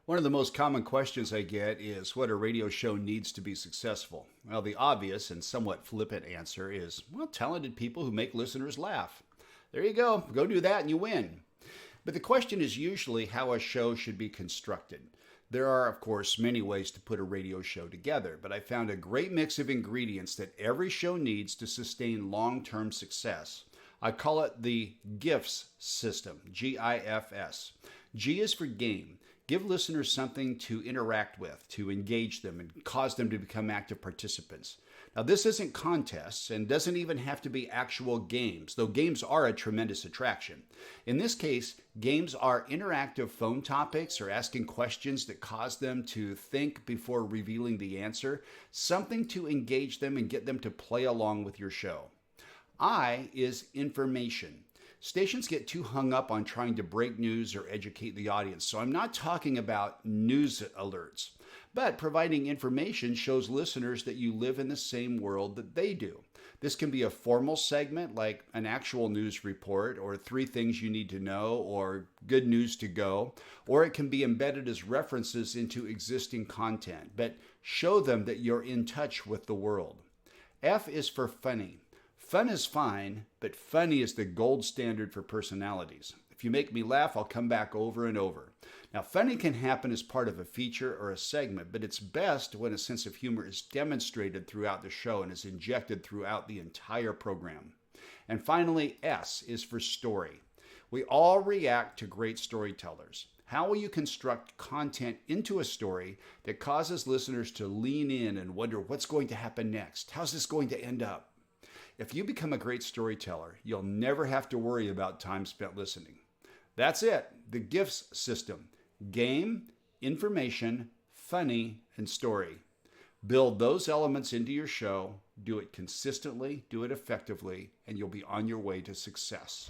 One of the most common questions I get is what a radio show needs to be successful. Well, the obvious and somewhat flippant answer is, well, talented people who make listeners laugh. There you go. Go do that and you win. But the question is usually how a show should be constructed. There are, of course, many ways to put a radio show together, but I found a great mix of ingredients that every show needs to sustain long-term success. I call it the GIFS system, GIFS. G is for game. Give listeners something to interact with, to engage them, and cause them to become active participants. Now, this isn't contests and doesn't even have to be actual games, though games are a tremendous attraction. In this case, games are interactive phone topics or asking questions that cause them to think before revealing the answer, something to engage them and get them to play along with your show. I is information. Stations get too hung up on trying to break news or educate the audience, so I'm not talking about news alerts. But providing information shows listeners that you live in the same world that they do. This can be a formal segment like an actual news report or 3 things you need to know or good news to go, or it can be embedded as references into existing content, but show them that you're in touch with the world. F is for funny. Fun is fine, but funny is the gold standard for personalities. If you make me laugh, I'll come back over and over. Now, funny can happen as part of a feature or a segment, but it's best when a sense of humor is demonstrated throughout the show and is injected throughout the entire program. And finally, S is for story. We all react to great storytellers. How will you construct content into a story that causes listeners to lean in and wonder what's going to happen next? How's this going to end up? If you become a great storyteller, you'll never have to worry about time spent listening. That's it, the GIFS system. Game, information, funny, and story. Build those elements into your show, do it consistently, do it effectively, and you'll be on your way to success.